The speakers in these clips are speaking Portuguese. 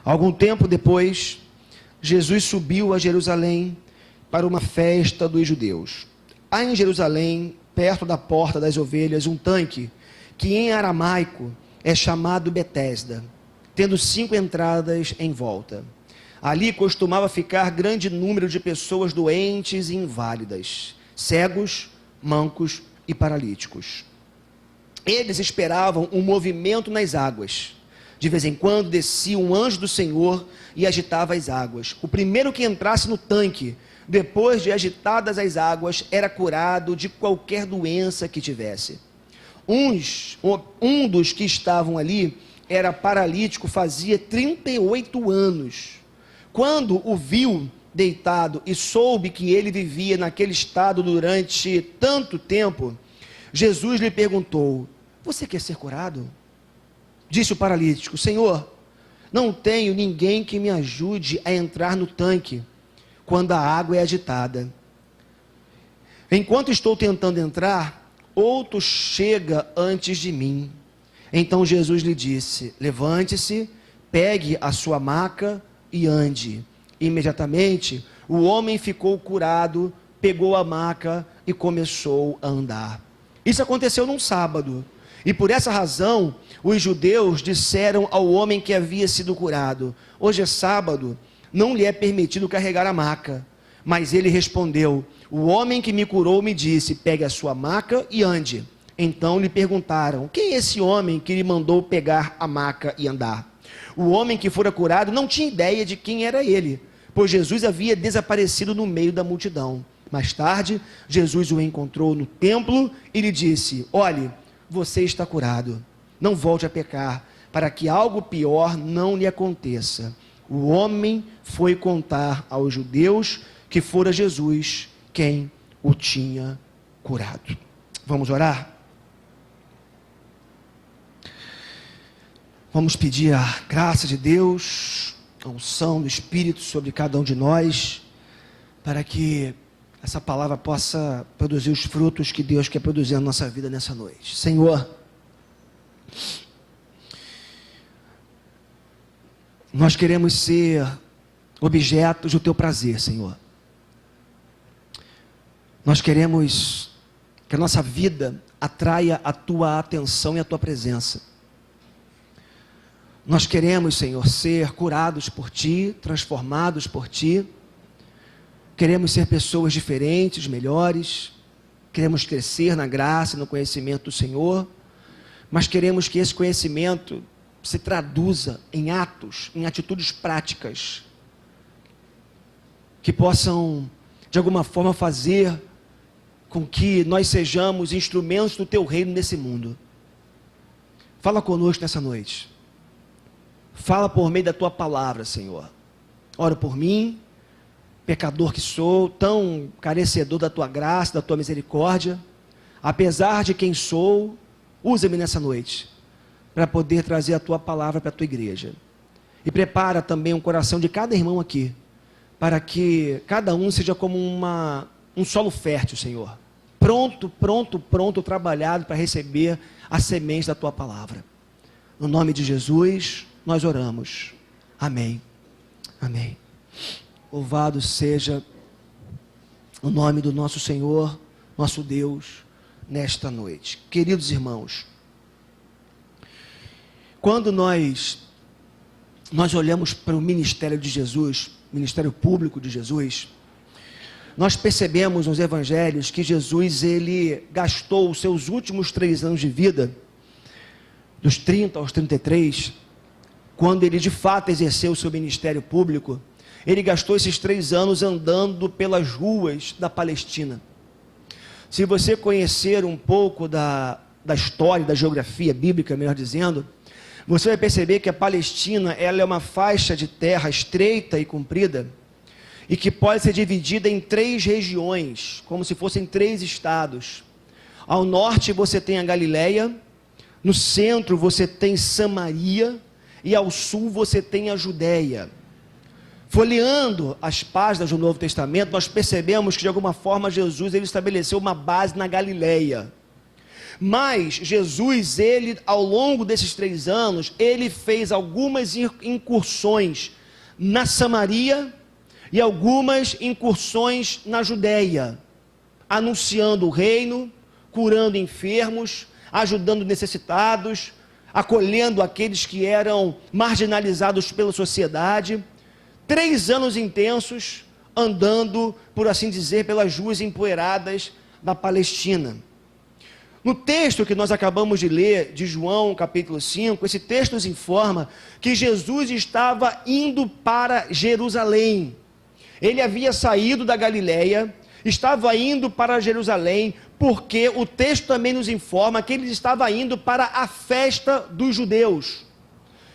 Algum tempo depois, Jesus subiu a Jerusalém para uma festa dos judeus. Há em Jerusalém, perto da porta das ovelhas, um tanque, que em aramaico é chamado Betesda, tendo 5 entradas em volta. Ali costumava ficar grande número de pessoas doentes e inválidas, cegos, mancos e paralíticos. Eles esperavam um movimento nas águas. De vez em quando descia um anjo do Senhor e agitava as águas. O primeiro que entrasse no tanque, depois de agitadas as águas, era curado de qualquer doença que tivesse. Um dos que estavam ali era paralítico, fazia 38 anos. Quando o viu deitado e soube que ele vivia naquele estado durante tanto tempo, Jesus lhe perguntou: você quer ser curado? Disse o paralítico: Senhor, não tenho ninguém que me ajude a entrar no tanque quando a água é agitada. Enquanto estou tentando entrar, outro chega antes de mim. Então Jesus lhe disse: levante-se, pegue a sua maca e ande. Imediatamente o homem ficou curado, pegou a maca e começou a andar. Isso aconteceu num sábado. E por essa razão, os judeus disseram ao homem que havia sido curado: hoje é sábado, não lhe é permitido carregar a maca. Mas ele respondeu: o homem que me curou me disse, pegue a sua maca e ande. Então lhe perguntaram: quem é esse homem que lhe mandou pegar a maca e andar? O homem que fora curado não tinha ideia de quem era ele, pois Jesus havia desaparecido no meio da multidão. Mais tarde, Jesus o encontrou no templo e lhe disse: olhe, você está curado, não volte a pecar, para que algo pior não lhe aconteça. O homem foi contar aos judeus que fora Jesus quem o tinha curado. Vamos orar? Vamos pedir a graça de Deus, a unção do Espírito sobre cada um de nós, para que essa palavra possa produzir os frutos que Deus quer produzir na nossa vida nessa noite. Senhor, nós queremos ser objetos do Teu prazer, Senhor. Nós queremos que a nossa vida atraia a Tua atenção e a Tua presença. Nós queremos, Senhor, ser curados por Ti, transformados por Ti. Queremos ser pessoas diferentes, melhores. Queremos crescer na graça e no conhecimento do Senhor. Mas queremos que esse conhecimento se traduza em atos, em atitudes práticas, que possam, de alguma forma, fazer com que nós sejamos instrumentos do Teu reino nesse mundo. Fala conosco nessa noite. Fala por meio da Tua palavra, Senhor. Ora por mim, pecador que sou, tão carecedor da Tua graça, da Tua misericórdia. Apesar de quem sou, usa-me nessa noite, para poder trazer a Tua palavra para a Tua igreja. E prepara também o coração de cada irmão aqui, para que cada um seja como um solo fértil, Senhor. Pronto, trabalhado para receber a semente da Tua palavra. No nome de Jesus, nós oramos. Amém. Amém. Louvado seja o nome do nosso Senhor, nosso Deus, nesta noite. Queridos irmãos, quando nós olhamos para o ministério de Jesus, ministério público de Jesus, nós percebemos nos evangelhos que Jesus, ele gastou os seus últimos 3 anos de vida, dos 30 aos 33, quando ele de fato exerceu o seu ministério público, ele gastou esses 3 anos andando pelas ruas da Palestina. Se você conhecer um pouco da história, da geografia bíblica, melhor dizendo, você vai perceber que a Palestina, ela é uma faixa de terra estreita e comprida, e que pode ser dividida em 3 regiões, como se fossem 3 estados. Ao norte você tem a Galileia, no centro você tem Samaria, e ao sul você tem a Judéia. Folheando as páginas do Novo Testamento, nós percebemos que de alguma forma Jesus ele estabeleceu uma base na Galileia. Mas Jesus, ele, ao longo desses 3 anos, ele fez algumas incursões na Samaria e algumas incursões na Judéia, anunciando o reino, curando enfermos, ajudando necessitados, acolhendo aqueles que eram marginalizados pela sociedade. 3 anos intensos, andando, por assim dizer, pelas ruas empoeiradas da Palestina. No texto que nós acabamos de ler, de João, capítulo 5, esse texto nos informa que Jesus estava indo para Jerusalém. Ele havia saído da Galileia, estava indo para Jerusalém, porque o texto também nos informa que ele estava indo para a festa dos judeus.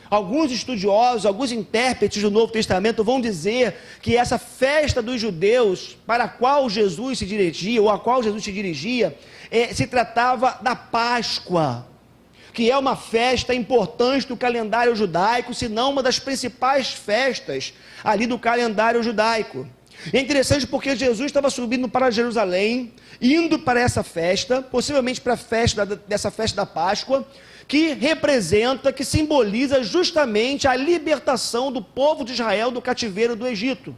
Alguns estudiosos, alguns intérpretes do Novo Testamento vão dizer que essa festa dos judeus, para a qual Jesus se dirigia, ou a qual Jesus se dirigia, se tratava da Páscoa, que é uma festa importante do calendário judaico, se não uma das principais festas ali do calendário judaico. É interessante porque Jesus estava subindo para Jerusalém, indo para essa festa, possivelmente para a festa dessa festa da Páscoa, que representa, que simboliza justamente a libertação do povo de Israel do cativeiro do Egito.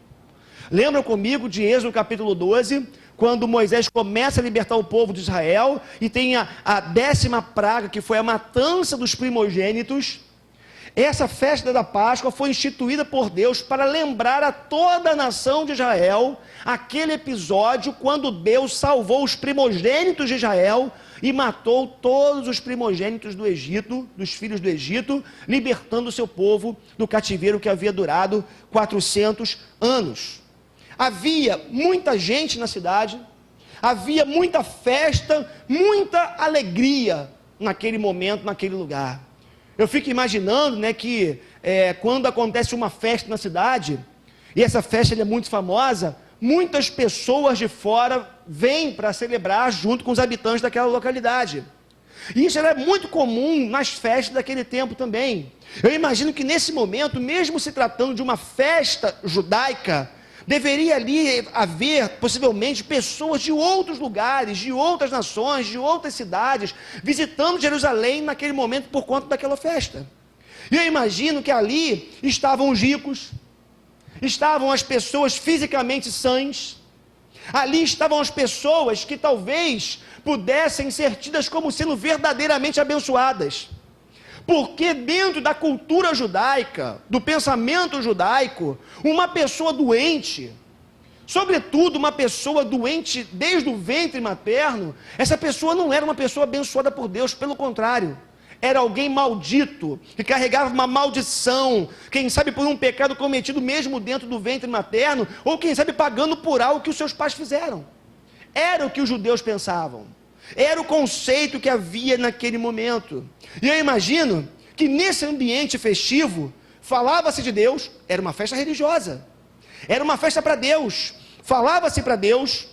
Lembram comigo de Êxodo capítulo 12, quando Moisés começa a libertar o povo de Israel, e tem a 10ª praga, que foi a matança dos primogênitos. Essa festa da Páscoa foi instituída por Deus para lembrar a toda a nação de Israel aquele episódio quando Deus salvou os primogênitos de Israel e matou todos os primogênitos do Egito, dos filhos do Egito, libertando o seu povo do cativeiro que havia durado 400 anos. Havia muita gente na cidade, havia muita festa, muita alegria naquele momento, naquele lugar. Eu fico imaginando, que quando acontece uma festa na cidade, e essa festa é muito famosa, muitas pessoas de fora vêm para celebrar junto com os habitantes daquela localidade. E isso era muito comum nas festas daquele tempo também. Eu imagino que nesse momento, mesmo se tratando de uma festa judaica, deveria ali haver, possivelmente, pessoas de outros lugares, de outras nações, de outras cidades, visitando Jerusalém naquele momento por conta daquela festa. E eu imagino que ali estavam os ricos, estavam as pessoas fisicamente sãs, ali estavam as pessoas que talvez pudessem ser tidas como sendo verdadeiramente abençoadas. Porque dentro da cultura judaica, do pensamento judaico, uma pessoa doente, sobretudo uma pessoa doente desde o ventre materno, essa pessoa não era uma pessoa abençoada por Deus, pelo contrário, era alguém maldito, que carregava uma maldição, quem sabe por um pecado cometido mesmo dentro do ventre materno, ou quem sabe pagando por algo que os seus pais fizeram. Era o que os judeus pensavam. Era o conceito que havia naquele momento. E eu imagino que nesse ambiente festivo, falava-se de Deus, era uma festa religiosa, era uma festa para Deus, falava-se para Deus,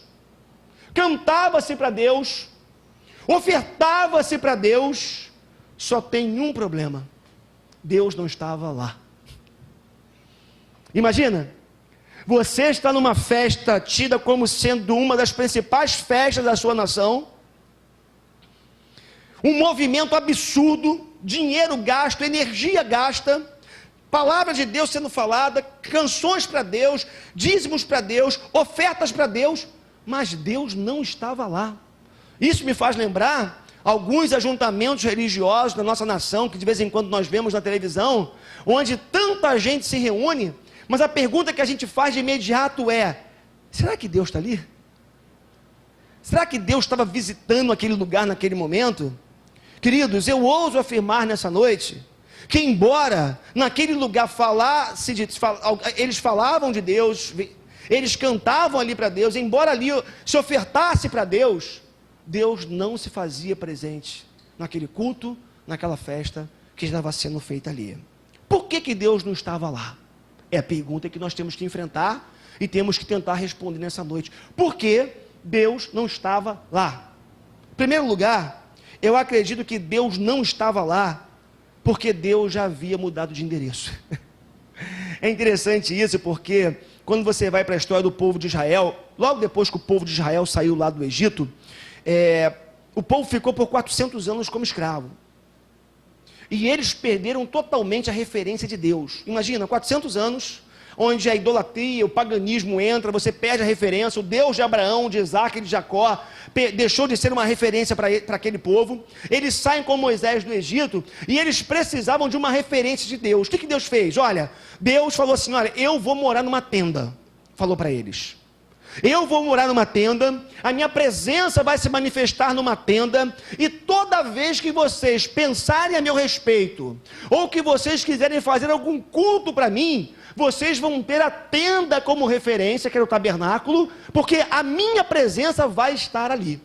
cantava-se para Deus, ofertava-se para Deus. Só tem um problema: Deus não estava lá. Imagina, você está numa festa tida como sendo uma das principais festas da sua nação, um movimento absurdo, dinheiro gasto, energia gasta, palavra de Deus sendo falada, canções para Deus, dízimos para Deus, ofertas para Deus, mas Deus não estava lá. Isso me faz lembrar alguns ajuntamentos religiosos da nossa nação, que de vez em quando nós vemos na televisão, onde tanta gente se reúne, mas a pergunta que a gente faz de imediato é: será que Deus está ali? Será que Deus estava visitando aquele lugar naquele momento? Queridos, eu ouso afirmar nessa noite, que embora naquele lugar eles falavam de Deus, eles cantavam ali para Deus, embora ali se ofertasse para Deus, Deus não se fazia presente naquele culto, naquela festa que estava sendo feita ali. Por que Deus não estava lá? É a pergunta que nós temos que enfrentar e temos que tentar responder nessa noite. Por que Deus não estava lá? Em primeiro lugar, eu acredito que Deus não estava lá porque Deus já havia mudado de endereço. É interessante isso, porque quando você vai para a história do povo de Israel, logo depois que o povo de Israel saiu lá do Egito, o povo ficou por 400 anos como escravo. E eles perderam totalmente a referência de Deus. Imagina, 400 anos, onde a idolatria, o paganismo entra, você perde a referência, o Deus de Abraão, de Isaac e de Jacó, deixou de ser uma referência para aquele povo. Eles saem com Moisés do Egito, e eles precisavam de uma referência de Deus. O que Deus fez? Olha, Deus falou assim, olha, eu vou morar numa tenda, falou para eles. Eu vou morar numa tenda, a minha presença vai se manifestar numa tenda, e toda vez que vocês pensarem a meu respeito, ou que vocês quiserem fazer algum culto para mim, vocês vão ter a tenda como referência, que era o tabernáculo, porque a minha presença vai estar ali.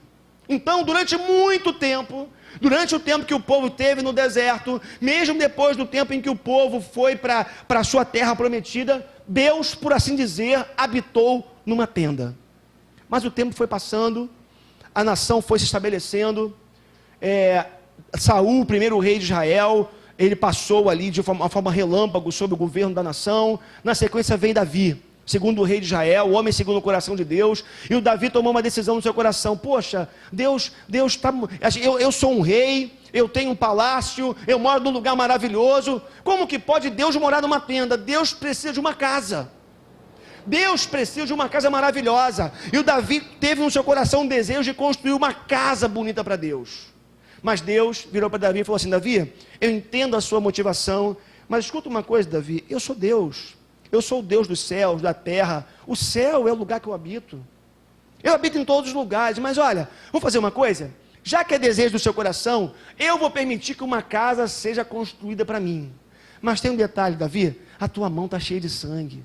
Então, durante muito tempo, durante o tempo que o povo teve no deserto, mesmo depois do tempo em que o povo foi para a sua terra prometida, Deus, por assim dizer, habitou numa tenda. Mas o tempo foi passando, a nação foi se estabelecendo, Saul, o primeiro rei de Israel, ele passou ali de uma forma relâmpago sobre o governo da nação. Na sequência vem Davi, segundo rei de Israel, o homem segundo o coração de Deus, e o Davi tomou uma decisão no seu coração, poxa, Deus está, eu sou um rei, eu tenho um palácio, eu moro num lugar maravilhoso, como que pode Deus morar numa tenda? Deus precisa de uma casa, Deus precisa de uma casa maravilhosa, e o Davi teve no seu coração um desejo de construir uma casa bonita para Deus, mas Deus virou para Davi e falou assim, Davi, eu entendo a sua motivação, mas escuta uma coisa, Davi, eu sou Deus, eu sou o Deus dos céus, da terra, o céu é o lugar que eu habito em todos os lugares, mas olha, vou fazer uma coisa, já que é desejo do seu coração, eu vou permitir que uma casa seja construída para mim, mas tem um detalhe, Davi, a tua mão está cheia de sangue,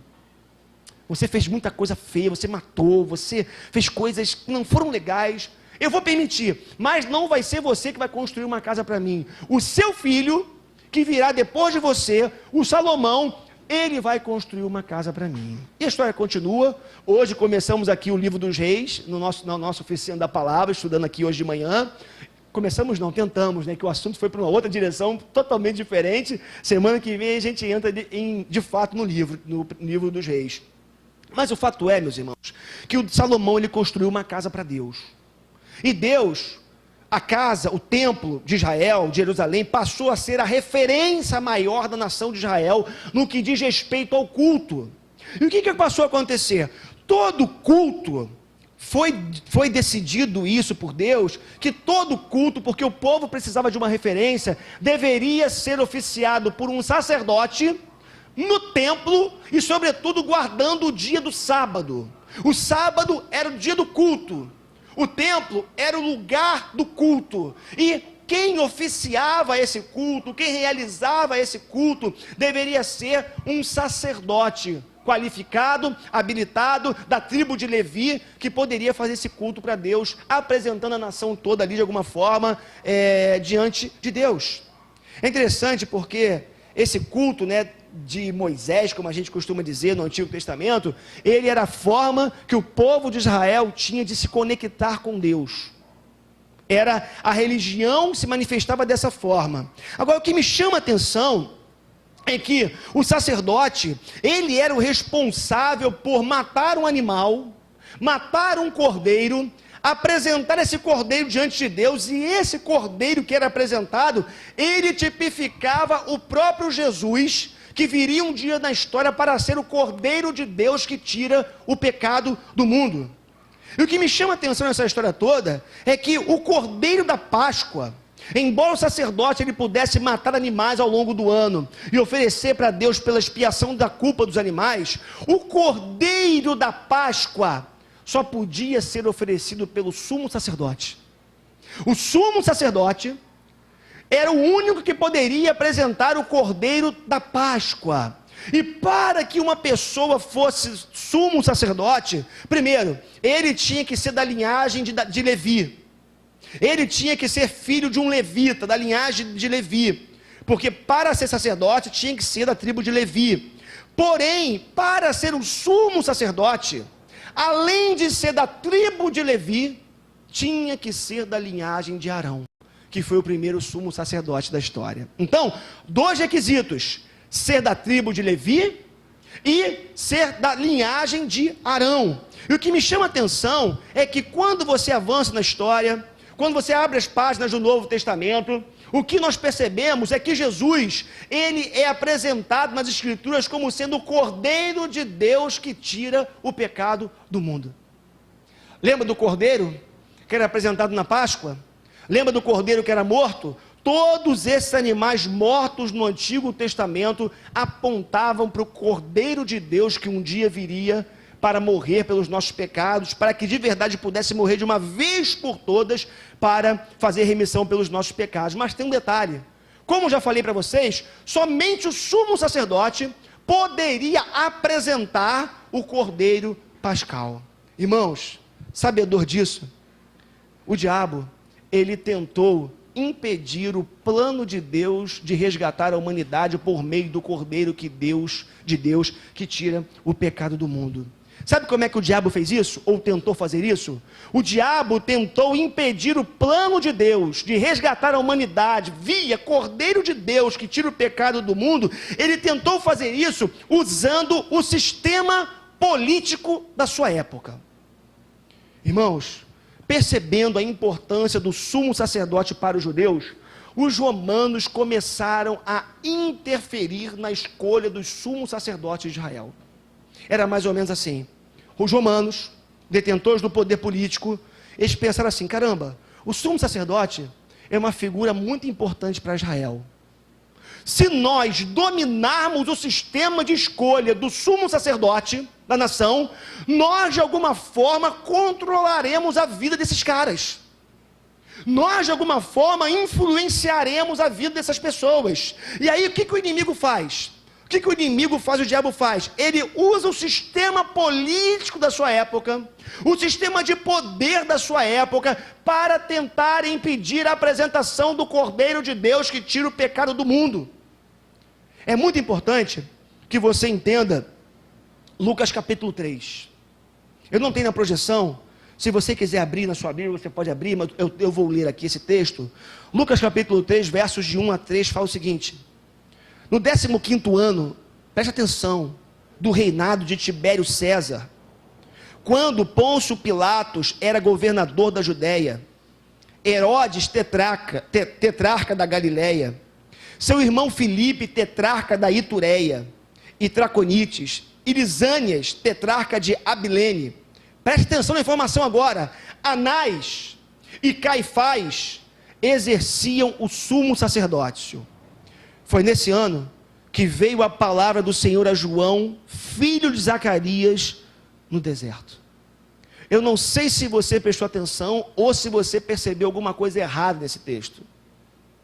você fez muita coisa feia, você matou, você fez coisas que não foram legais, eu vou permitir, mas não vai ser você que vai construir uma casa para mim, o seu filho, que virá depois de você, o Salomão, ele vai construir uma casa para mim. E a história continua. Hoje começamos aqui o livro dos reis, na nossa oficina da palavra, estudando aqui hoje de manhã. Tentamos, que o assunto foi para uma outra direção, totalmente diferente. Semana que vem a gente entra de fato no livro dos reis. Mas o fato é, meus irmãos, que o Salomão ele construiu uma casa para Deus. E Deus, a casa, o templo de Israel, de Jerusalém, passou a ser a referência maior da nação de Israel no que diz respeito ao culto. E o que passou a acontecer? Todo culto, foi decidido isso por Deus, que todo culto, porque o povo precisava de uma referência, deveria ser oficiado por um sacerdote no templo e sobretudo guardando o dia do sábado. O sábado era o dia do culto. O templo era o lugar do culto, e quem oficiava esse culto, quem realizava esse culto, deveria ser um sacerdote qualificado, habilitado, da tribo de Levi, que poderia fazer esse culto para Deus, apresentando a nação toda ali de alguma forma, diante de Deus. É interessante porque esse culto, de Moisés, como a gente costuma dizer no Antigo Testamento, ele era a forma que o povo de Israel tinha de se conectar com Deus. Era a religião que se manifestava dessa forma. Agora, o que me chama a atenção é que o sacerdote, ele era o responsável por matar um animal, matar um cordeiro, apresentar esse cordeiro diante de Deus, e esse cordeiro que era apresentado, ele tipificava o próprio Jesus, que viria um dia na história para ser o Cordeiro de Deus que tira o pecado do mundo. E o que me chama a atenção nessa história toda, é que o Cordeiro da Páscoa, embora o sacerdote ele pudesse matar animais ao longo do ano, e oferecer para Deus pela expiação da culpa dos animais, o Cordeiro da Páscoa só podia ser oferecido pelo sumo sacerdote. O sumo sacerdote era o único que poderia apresentar o Cordeiro da Páscoa. E para que uma pessoa fosse sumo sacerdote, primeiro, ele tinha que ser da linhagem de Levi. Ele tinha que ser filho de um levita, da linhagem de Levi. Porque para ser sacerdote, tinha que ser da tribo de Levi. Porém, para ser um sumo sacerdote, além de ser da tribo de Levi, tinha que ser da linhagem de Arão, que foi o primeiro sumo sacerdote da história. Então, 2 requisitos: ser da tribo de Levi e ser da linhagem de Arão. E o que me chama a atenção é que quando você avança na história, quando você abre as páginas do Novo Testamento, o que nós percebemos é que Jesus, ele é apresentado nas Escrituras como sendo o Cordeiro de Deus que tira o pecado do mundo. Lembra do Cordeiro que era apresentado na Páscoa? Lembra do Cordeiro que era morto? Todos esses animais mortos no Antigo Testamento apontavam para o Cordeiro de Deus que um dia viria para morrer pelos nossos pecados, para que de verdade pudesse morrer de uma vez por todas, para fazer remissão pelos nossos pecados. Mas tem um detalhe, como já falei para vocês, somente o sumo sacerdote poderia apresentar o Cordeiro Pascal. Irmãos, sabedor disso, o diabo, ele tentou impedir o plano de Deus de resgatar a humanidade por meio do Cordeiro de Deus que tira o pecado do mundo. Sabe como é que o diabo fez isso? Ou tentou fazer isso? O diabo tentou impedir o plano de Deus de resgatar a humanidade via Cordeiro de Deus que tira o pecado do mundo. Ele tentou fazer isso usando o sistema político da sua época. Irmãos, percebendo a importância do sumo sacerdote para os judeus, os romanos começaram a interferir na escolha dos sumos sacerdotes de Israel. Era mais ou menos assim. Os romanos, detentores do poder político, eles pensaram assim: caramba, o sumo sacerdote é uma figura muito importante para Israel. Se nós dominarmos o sistema de escolha do sumo sacerdote da nação, nós de alguma forma controlaremos a vida desses caras. Nós de alguma forma influenciaremos a vida dessas pessoas. E aí o que o inimigo faz? O que o inimigo faz, o diabo faz? Ele usa o sistema político da sua época, o sistema de poder da sua época, para tentar impedir a apresentação do Cordeiro de Deus que tira o pecado do mundo. É muito importante que você entenda Lucas capítulo 3. Eu não tenho na projeção, se você quiser abrir na sua Bíblia, você pode abrir, mas eu vou ler aqui esse texto. Lucas capítulo 3, versos de 1 a 3, fala o seguinte: no 15º ano, preste atenção, do reinado de Tibério César, quando Pôncio Pilatos era governador da Judéia, Herodes tetrarca da Galileia, seu irmão Filipe tetrarca da Itureia e Traconites, e Lisânias tetrarca de Abilene. Preste atenção na informação agora. Anás e Caifás exerciam o sumo sacerdócio. Foi nesse ano que veio a palavra do Senhor a João, filho de Zacarias, no deserto. Eu não sei se você prestou atenção ou se você percebeu alguma coisa errada nesse texto,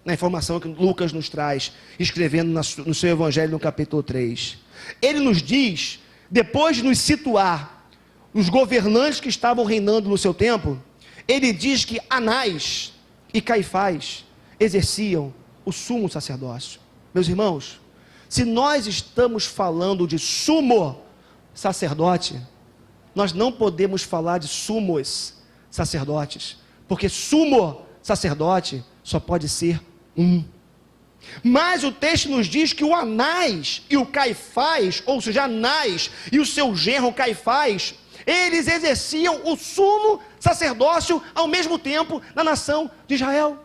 na informação que Lucas nos traz, escrevendo no seu evangelho no capítulo 3. Ele nos diz, depois de nos situar os governantes que estavam reinando no seu tempo, ele diz que Anás e Caifás exerciam o sumo sacerdócio. Meus irmãos, se nós estamos falando de sumo sacerdote, nós não podemos falar de sumos sacerdotes, porque sumo sacerdote só pode ser um. Mas o texto nos diz que o Anás e o Caifás, ou seja, Anás e o seu genro Caifás, eles exerciam o sumo sacerdócio ao mesmo tempo na nação de Israel.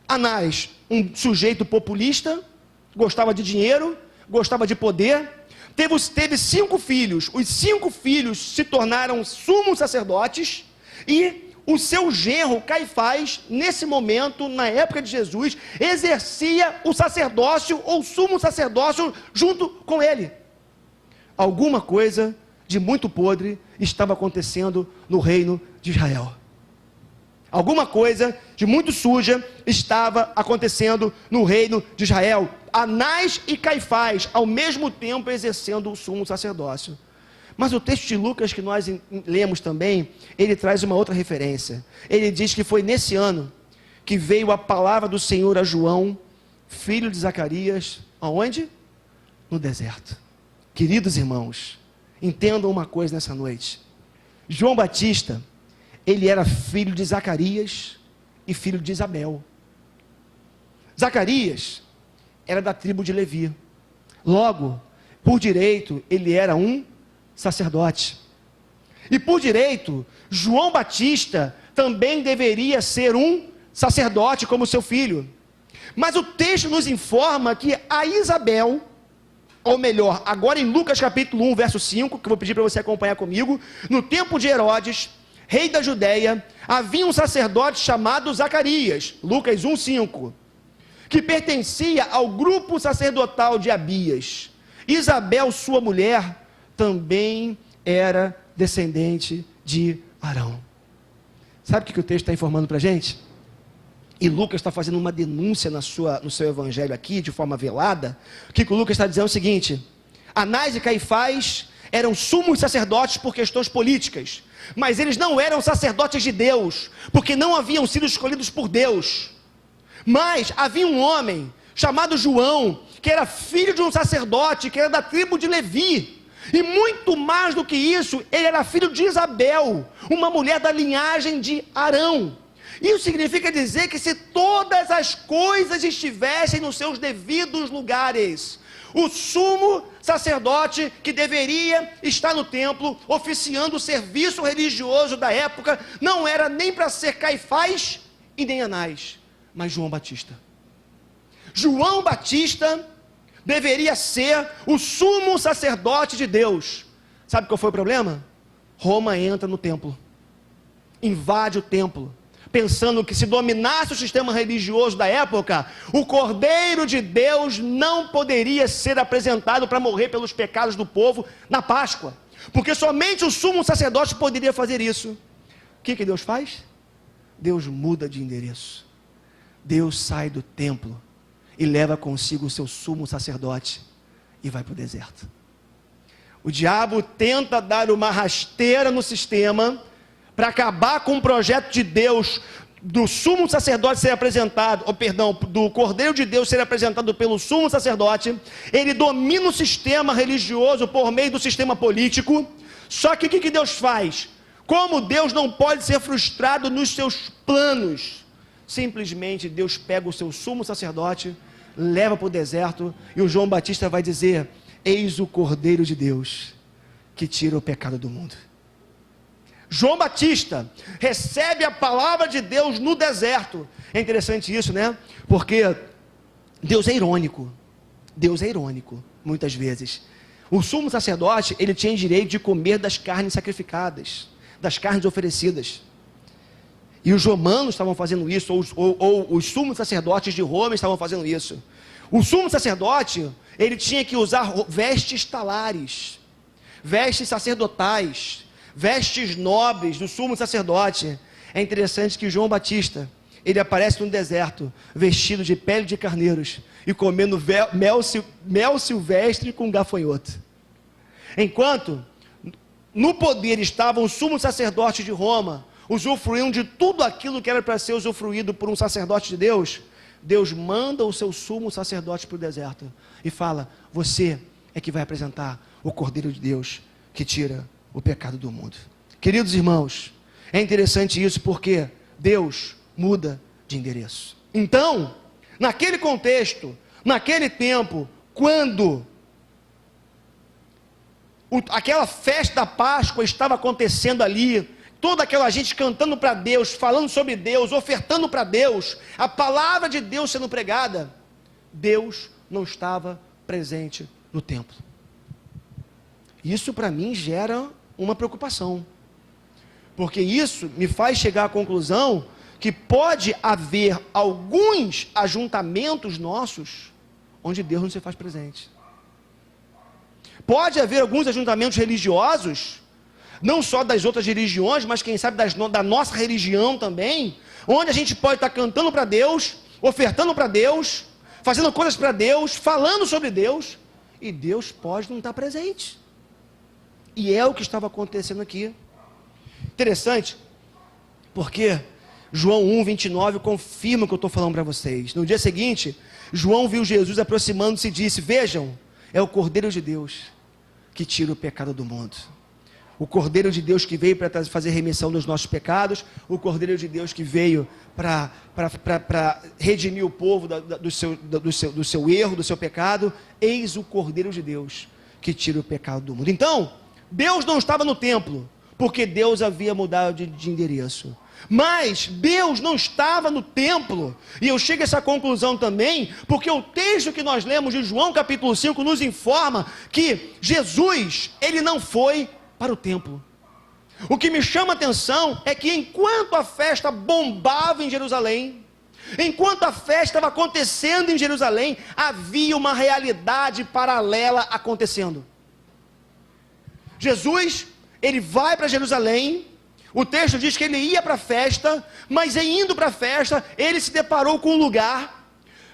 Anás, um sujeito populista, gostava de dinheiro, gostava de poder, teve 5 filhos, os 5 filhos se tornaram sumos sacerdotes, e o seu genro Caifás, nesse momento, na época de Jesus, exercia o sacerdócio ou sumo sacerdócio junto com ele. Alguma coisa de muito podre estava acontecendo no reino de Israel. Alguma coisa de muito suja estava acontecendo no reino de Israel. Anás e Caifás, ao mesmo tempo, exercendo o sumo sacerdócio. Mas o texto de Lucas que nós lemos também, ele traz uma outra referência. Ele diz que foi nesse ano que veio a palavra do Senhor a João, filho de Zacarias, aonde? No deserto. Queridos irmãos, entendam uma coisa nessa noite. João Batista, ele era filho de Zacarias e filho de Isabel. Zacarias era da tribo de Levi. Logo, por direito, ele era um sacerdote. E por direito, João Batista também deveria ser um sacerdote como seu filho. Mas o texto nos informa que a Isabel, ou melhor, agora em Lucas capítulo 1, verso 5, que eu vou pedir para você acompanhar comigo, no tempo de Herodes, rei da Judéia, havia um sacerdote chamado Zacarias, Lucas 1, 5, que pertencia ao grupo sacerdotal de Abias. Isabel, sua mulher, também era descendente de Arão. Sabe o que o texto está informando para a gente? E Lucas está fazendo uma denúncia no seu evangelho aqui, de forma velada. O que o Lucas está dizendo é o seguinte: Anás e Caifás eram sumos sacerdotes por questões políticas, mas eles não eram sacerdotes de Deus, porque não haviam sido escolhidos por Deus. Mas havia um homem chamado João, que era filho de um sacerdote, que era da tribo de Levi, e muito mais do que isso, ele era filho de Isabel, uma mulher da linhagem de Arão. Isso significa dizer que se todas as coisas estivessem nos seus devidos lugares, o sumo sacerdote que deveria estar no templo, oficiando o serviço religioso da época, não era nem para ser Caifás e nem Anás, mas João Batista. João Batista deveria ser o sumo sacerdote de Deus. Sabe qual foi o problema? Roma entra no templo, invade o templo, pensando que se dominasse o sistema religioso da época, o Cordeiro de Deus não poderia ser apresentado para morrer pelos pecados do povo na Páscoa, porque somente o sumo sacerdote poderia fazer isso. O que Deus faz? Deus muda de endereço. Deus sai do templo e leva consigo o seu sumo sacerdote e vai para o deserto. O diabo tenta dar uma rasteira no sistema para acabar com o projeto de Deus, do sumo sacerdote ser apresentado, do Cordeiro de Deus ser apresentado pelo sumo sacerdote. Ele domina o sistema religioso por meio do sistema político. Só que o que Deus faz? Como Deus não pode ser frustrado nos seus planos, simplesmente Deus pega o seu sumo sacerdote, leva para o deserto, e o João Batista vai dizer: eis o Cordeiro de Deus, que tira o pecado do mundo. João Batista recebe a palavra de Deus no deserto. É interessante isso, né? Porque Deus é irônico. Deus é irônico, muitas vezes. O sumo sacerdote, ele tinha direito de comer das carnes sacrificadas, das carnes oferecidas. E os romanos estavam fazendo isso, ou os sumos sacerdotes de Roma estavam fazendo isso. O sumo sacerdote, ele tinha que usar vestes talares, vestes sacerdotais, vestes nobres do sumo sacerdote. É interessante que João Batista, ele aparece no deserto, vestido de pele de carneiros, e comendo mel silvestre com gafanhoto. Enquanto no poder estavam os sumos sacerdotes de Roma, usufruindo de tudo aquilo que era para ser usufruído por um sacerdote de Deus, Deus manda o seu sumo sacerdote para o deserto, e fala: você é que vai apresentar o Cordeiro de Deus, que tira o pecado do mundo. Queridos irmãos, é interessante isso, porque Deus muda de endereço. Então, naquele contexto, naquele tempo, quando aquela festa da Páscoa estava acontecendo ali, toda aquela gente cantando para Deus, falando sobre Deus, ofertando para Deus, a palavra de Deus sendo pregada, Deus não estava presente no templo. Isso para mim gera uma preocupação, porque isso me faz chegar à conclusão que pode haver alguns ajuntamentos nossos onde Deus não se faz presente. Pode haver alguns ajuntamentos religiosos, não só das outras religiões, mas quem sabe da nossa religião também, onde a gente pode estar cantando para Deus, ofertando para Deus, fazendo coisas para Deus, falando sobre Deus, e Deus pode não estar presente. E é o que estava acontecendo aqui. Interessante, porque João 1:29 confirma o que eu estou falando para vocês. No dia seguinte, João viu Jesus aproximando-se e disse: vejam, é o Cordeiro de Deus que tira o pecado do mundo. O Cordeiro de Deus que veio para fazer remissão dos nossos pecados, o Cordeiro de Deus que veio para redimir o povo do seu erro, do seu pecado. Eis o Cordeiro de Deus que tira o pecado do mundo. Então, Deus não estava no templo, porque Deus havia mudado de endereço. Mas Deus não estava no templo, e eu chego a essa conclusão também, porque o texto que nós lemos de João capítulo 5 nos informa que Jesus, ele não foi para o templo. O que me chama a atenção é que enquanto a festa bombava em Jerusalém, enquanto a festa estava acontecendo em Jerusalém, havia uma realidade paralela acontecendo. Jesus, ele vai para Jerusalém. O texto diz que ele ia para a festa, mas em indo para a festa, ele se deparou com um lugar,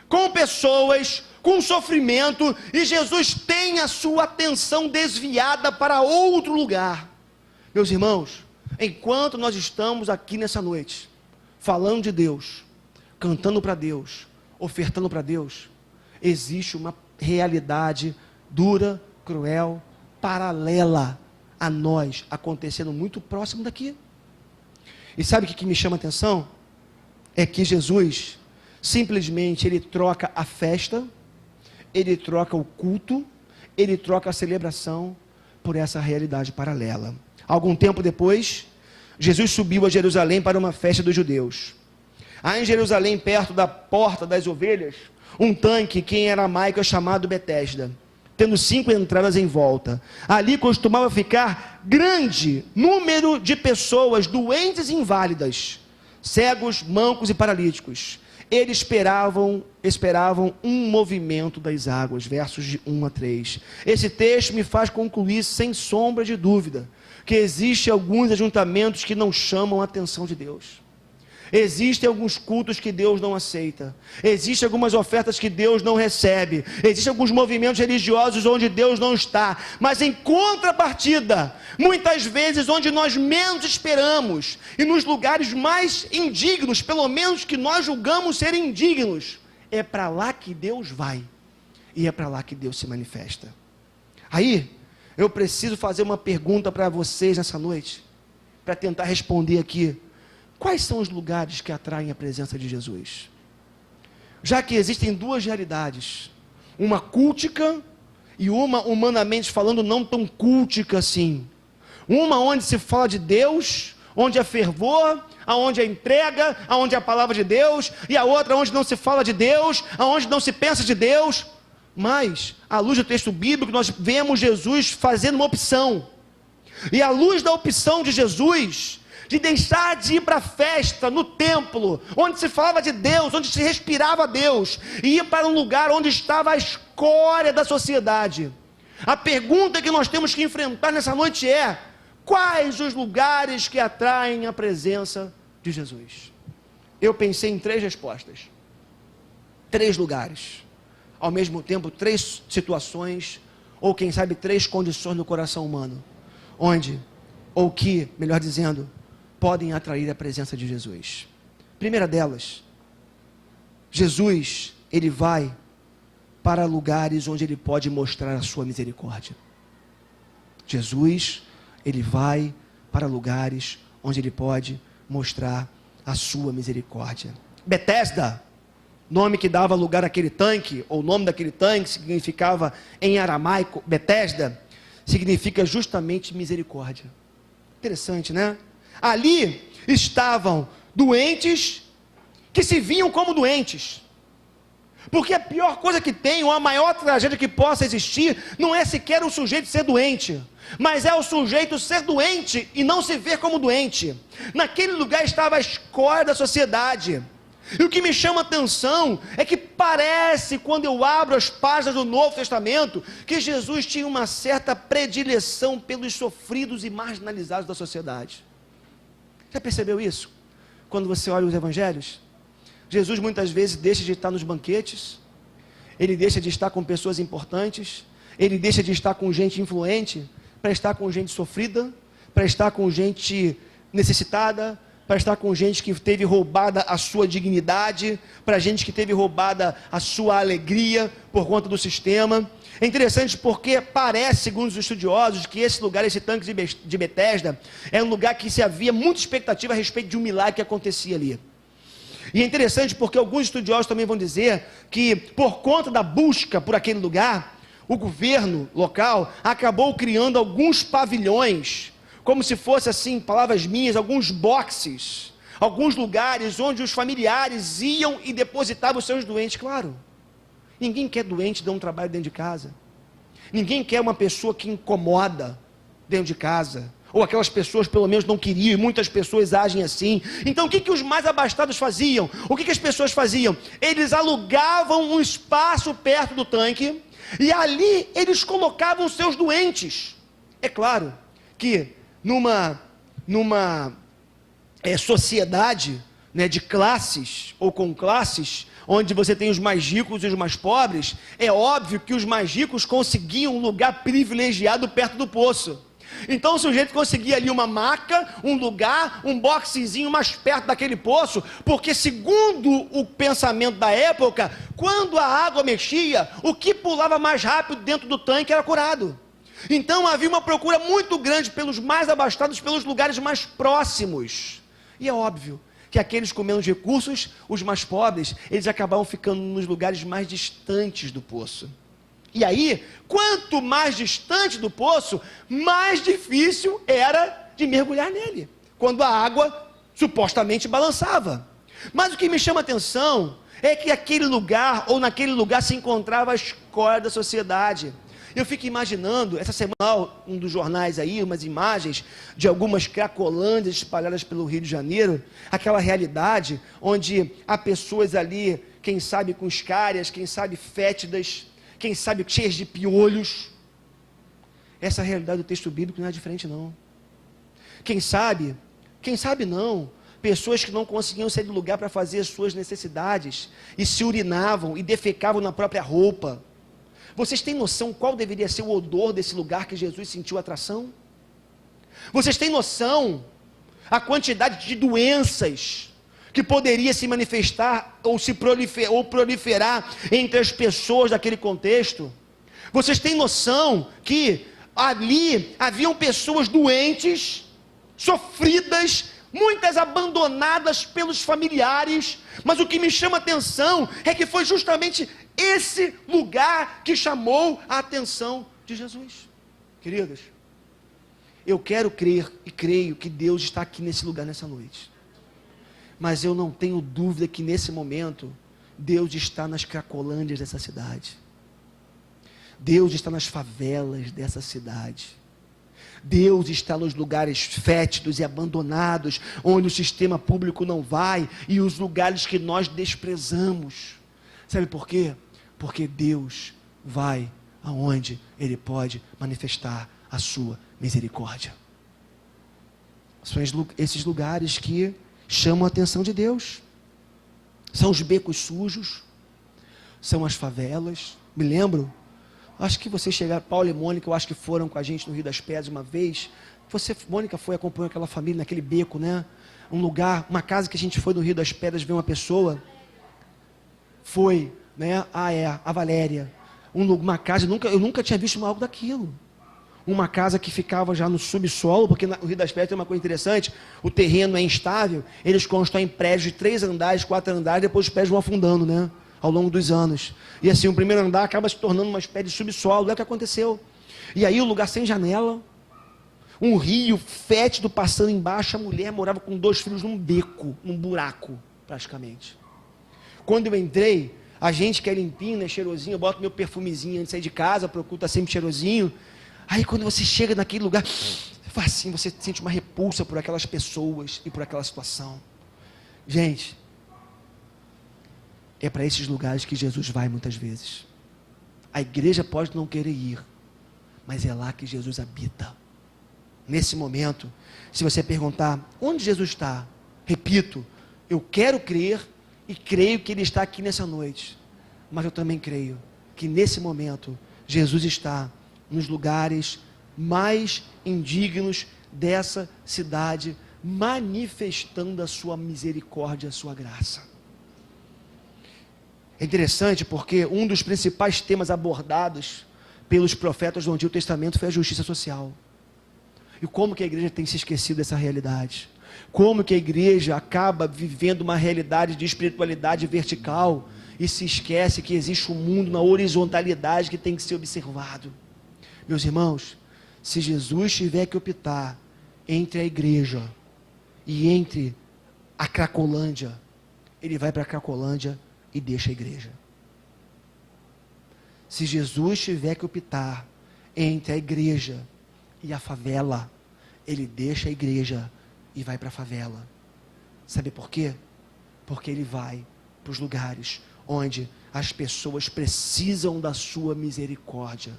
com pessoas, com sofrimento, e Jesus tem a sua atenção desviada para outro lugar. Meus irmãos, enquanto nós estamos aqui nessa noite, falando de Deus, cantando para Deus, ofertando para Deus, existe uma realidade dura, cruel, paralela a nós, acontecendo muito próximo daqui. E sabe o que me chama a atenção? É que Jesus, simplesmente, ele troca a festa, ele troca o culto, ele troca a celebração por essa realidade paralela. Algum tempo depois, Jesus subiu a Jerusalém para uma festa dos judeus. Há em Jerusalém, perto da porta das ovelhas, um tanque que em aramaico é chamado Betesda, tendo 5 entradas em volta. Ali costumava ficar grande número de pessoas doentes e inválidas, cegos, mancos e paralíticos. Eles esperavam um movimento das águas, versos de 1 a 3. Esse texto me faz concluir, sem sombra de dúvida, que existem alguns ajuntamentos que não chamam a atenção de Deus. Existem alguns cultos que Deus não aceita. Existem algumas ofertas que Deus não recebe. Existem alguns movimentos religiosos onde Deus não está. Mas em contrapartida, muitas vezes onde nós menos esperamos, e nos lugares mais indignos, pelo menos que nós julgamos ser indignos, é para lá que Deus vai. E é para lá que Deus se manifesta. Aí, eu preciso fazer uma pergunta para vocês nessa noite, para tentar responder aqui. Quais são os lugares que atraem a presença de Jesus? Já que existem duas realidades, uma cultica e uma, humanamente falando, não tão cultica assim. Uma onde se fala de Deus, onde é fervor, aonde é entrega, aonde é a palavra de Deus, e a outra onde não se fala de Deus, aonde não se pensa de Deus. Mas, à luz do texto bíblico, nós vemos Jesus fazendo uma opção. E à luz da opção de Jesus, de deixar de ir para a festa, no templo, onde se falava de Deus, onde se respirava Deus, e ir para um lugar onde estava a escória da sociedade. A pergunta que nós temos que enfrentar nessa noite é: quais os lugares que atraem a presença de Jesus? Eu pensei em 3 respostas. 3 lugares. Ao mesmo tempo, 3 situações, ou quem sabe 3 condições no coração humano, onde, ou que, melhor dizendo, podem atrair a presença de Jesus. Primeira delas, Jesus, ele vai para lugares onde ele pode mostrar a sua misericórdia. Jesus, ele vai para lugares onde ele pode mostrar a sua misericórdia. Betesda, nome que dava lugar àquele tanque, ou o nome daquele tanque significava em aramaico, Betesda, significa justamente misericórdia. Interessante, né? Ali estavam doentes que se viam como doentes. Porque a pior coisa que tem, ou a maior tragédia que possa existir, não é sequer o sujeito ser doente, mas é o sujeito ser doente e não se ver como doente. Naquele lugar estava a escória da sociedade. E o que me chama a atenção é que parece, quando eu abro as páginas do Novo Testamento, que Jesus tinha uma certa predileção pelos sofridos e marginalizados da sociedade. Já percebeu isso? Quando você olha os evangelhos, Jesus muitas vezes deixa de estar nos banquetes, ele deixa de estar com pessoas importantes, ele deixa de estar com gente influente, para estar com gente sofrida, para estar com gente necessitada, para estar com gente que teve roubada a sua dignidade, para gente que teve roubada a sua alegria por conta do sistema. É interessante porque parece, segundo os estudiosos, que esse lugar, esse tanque de Betesda, é um lugar que se havia muita expectativa a respeito de um milagre que acontecia ali. E é interessante porque alguns estudiosos também vão dizer que, por conta da busca por aquele lugar, o governo local acabou criando alguns pavilhões, como se fosse assim, palavras minhas, alguns boxes, alguns lugares onde os familiares iam e depositavam os seus doentes. Claro, ninguém quer doente dar um trabalho dentro de casa. Ninguém quer uma pessoa que incomoda dentro de casa. Ou aquelas pessoas pelo menos não queriam, e muitas pessoas agem assim. Então o que os mais abastados faziam? O que as pessoas faziam? Eles alugavam um espaço perto do tanque, e ali eles colocavam os seus doentes. É claro que numa sociedade, né, de classes, ou com classes, onde você tem os mais ricos e os mais pobres, é óbvio que os mais ricos conseguiam um lugar privilegiado perto do poço. Então o sujeito conseguia ali uma maca, um lugar, um boxezinho mais perto daquele poço, porque segundo o pensamento da época, quando a água mexia, o que pulava mais rápido dentro do tanque era curado. Então havia uma procura muito grande pelos mais abastados, pelos lugares mais próximos. E é óbvio que aqueles com menos recursos, os mais pobres, eles acabavam ficando nos lugares mais distantes do poço. E aí, quanto mais distante do poço, mais difícil era de mergulhar nele, quando a água supostamente balançava. Mas o que me chama a atenção é que aquele lugar, ou naquele lugar, se encontrava a escória da sociedade. Eu fico imaginando, essa semana, um dos jornais aí, umas imagens de algumas cracolândias espalhadas pelo Rio de Janeiro, aquela realidade onde há pessoas ali, quem sabe com escárias, quem sabe fétidas, quem sabe cheias de piolhos. Essa realidade do texto bíblico não é diferente não. Quem sabe não, pessoas que não conseguiam sair do lugar para fazer as suas necessidades, e se urinavam e defecavam na própria roupa. Vocês têm noção qual deveria ser o odor desse lugar que Jesus sentiu atração? Vocês têm noção a quantidade de doenças que poderia se manifestar ou proliferar entre as pessoas daquele contexto? Vocês têm noção que ali haviam pessoas doentes, sofridas, muitas abandonadas pelos familiares, mas o que me chama a atenção é que foi justamente esse lugar que chamou a atenção de Jesus. Queridas, eu quero crer e creio que Deus está aqui nesse lugar nessa noite, mas eu não tenho dúvida que nesse momento Deus está nas cracolândias dessa cidade, Deus está nas favelas dessa cidade, Deus está nos lugares fétidos e abandonados, onde o sistema público não vai, e os lugares que nós desprezamos. Sabe por quê? Porque Deus vai aonde Ele pode manifestar a sua misericórdia. São esses lugares que chamam a atenção de Deus. São os becos sujos, são as favelas. Me lembro, acho que vocês chegaram, Paulo e Mônica, eu acho que foram com a gente no Rio das Pedras uma vez. Mônica foi, acompanhou aquela família naquele beco, né? Um lugar, uma casa que a gente foi no Rio das Pedras ver uma pessoa. Foi, né? A Valéria. Uma casa, eu nunca tinha visto algo daquilo. Uma casa que ficava já no subsolo, porque no Rio das Pedras tem uma coisa interessante, o terreno é instável, eles constroem prédios de 3 andares, 4 andares, depois os prédios vão afundando, né? Ao longo dos anos. E assim, o primeiro andar acaba se tornando uma espécie de subsolo, é o que aconteceu. E aí o lugar sem janela, um rio fétido passando embaixo, a mulher morava com 2 filhos num beco, num buraco, praticamente. Quando eu entrei, a gente que é limpinho, né, cheirosinho, eu boto meu perfumezinho antes de sair de casa, procuro estar sempre cheirosinho. Aí quando você chega naquele lugar, assim, você sente uma repulsa por aquelas pessoas e por aquela situação. Gente, é para esses lugares que Jesus vai muitas vezes. A igreja pode não querer ir, mas é lá que Jesus habita. Nesse momento, se você perguntar, onde Jesus está? Repito, eu quero crer e creio que Ele está aqui nessa noite. Mas eu também creio que nesse momento, Jesus está nos lugares mais indignos dessa cidade, manifestando a sua misericórdia, a sua graça. É interessante porque um dos principais temas abordados pelos profetas do Antigo Testamento foi a justiça social. E como que a igreja tem se esquecido dessa realidade? Como que a igreja acaba vivendo uma realidade de espiritualidade vertical e se esquece que existe um mundo na horizontalidade que tem que ser observado? Meus irmãos, se Jesus tiver que optar entre a igreja e entre a Cracolândia, ele vai para a Cracolândia e deixa a igreja. Se Jesus tiver que optar entre a igreja e a favela, ele deixa a igreja e vai para a favela. Sabe por quê? Porque ele vai para os lugares onde as pessoas precisam da sua misericórdia.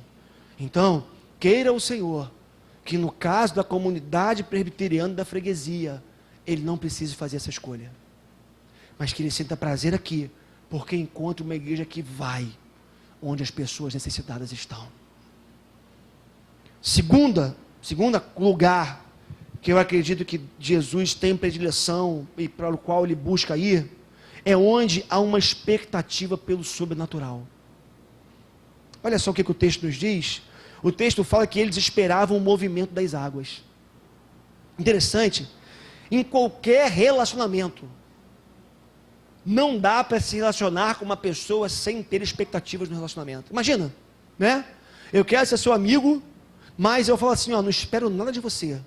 Então, queira o Senhor que no caso da comunidade presbiteriana da freguesia, ele não precise fazer essa escolha, mas que ele sinta prazer aqui, porque encontra uma igreja que vai onde as pessoas necessitadas estão. Segunda lugar que eu acredito que Jesus tem predileção e para o qual ele busca ir, é onde há uma expectativa pelo sobrenatural. Olha só o que o texto nos diz. O texto fala que eles esperavam o movimento das águas. Interessante, em qualquer relacionamento, não dá para se relacionar com uma pessoa sem ter expectativas no relacionamento. Imagina, né? Eu quero ser seu amigo, mas eu falo assim, ó, não espero nada de você.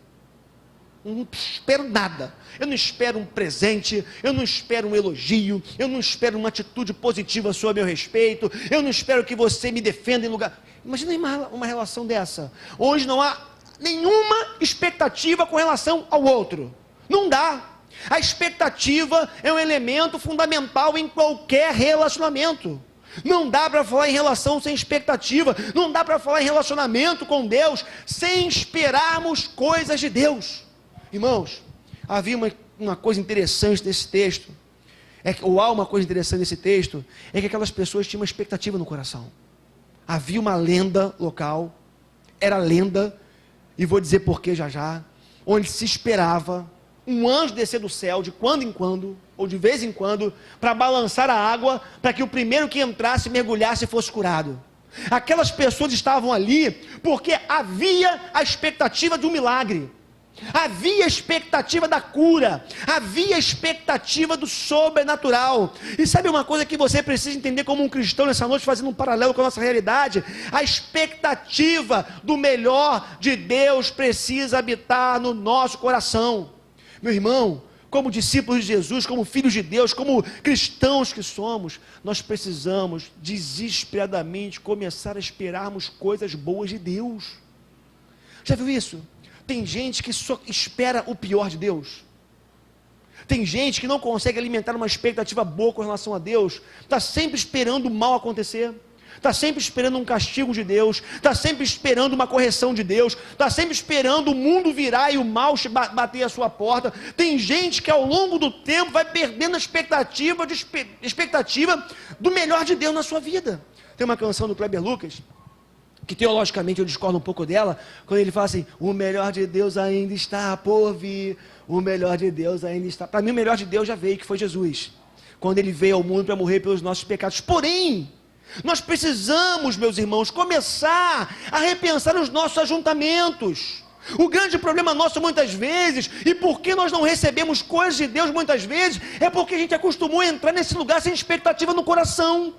Não espero nada. Eu não espero um presente, eu não espero um elogio, eu não espero uma atitude positiva a meu respeito, eu não espero que você me defenda em lugar... Imagina uma relação dessa, onde não há nenhuma expectativa com relação ao outro. Não dá. A expectativa é um elemento fundamental em qualquer relacionamento. Não dá para falar em relação sem expectativa, não dá para falar em relacionamento com Deus sem esperarmos coisas de Deus. Irmãos, havia uma coisa interessante nesse texto, ou há uma coisa interessante nesse texto, é que aquelas pessoas tinham uma expectativa no coração. Havia uma lenda local, era lenda, e vou dizer porquê já, onde se esperava um anjo descer do céu de quando em quando, ou de vez em quando, para balançar a água, para que o primeiro que entrasse, mergulhasse e fosse curado. Aquelas pessoas estavam ali, porque havia a expectativa de um milagre, havia a expectativa da cura, havia a expectativa do sobrenatural. E sabe uma coisa que você precisa entender como um cristão nessa noite, fazendo um paralelo com a nossa realidade? A expectativa do melhor de Deus precisa habitar no nosso coração. Meu irmão, como discípulos de Jesus, como filhos de Deus, como cristãos que somos, nós precisamos desesperadamente começar a esperarmos coisas boas de Deus. Já viu isso? Tem gente que só espera o pior de Deus. Tem gente que não consegue alimentar uma expectativa boa com relação a Deus. Está sempre esperando o mal acontecer. Está sempre esperando um castigo de Deus. Está sempre esperando uma correção de Deus. Está sempre esperando o mundo virar e o mal bater à sua porta. Tem gente que ao longo do tempo vai perdendo a expectativa do melhor de Deus na sua vida. Tem uma canção do Kleber Lucas, que teologicamente eu discordo um pouco dela, quando ele fala assim, o melhor de Deus ainda está por vir, o melhor de Deus ainda está... Para mim o melhor de Deus já veio, que foi Jesus, quando ele veio ao mundo para morrer pelos nossos pecados. Porém, nós precisamos, meus irmãos, começar a repensar os nossos ajuntamentos. O grande problema nosso muitas vezes, e por que nós não recebemos coisas de Deus muitas vezes, é porque a gente acostumou a entrar nesse lugar sem expectativa no coração.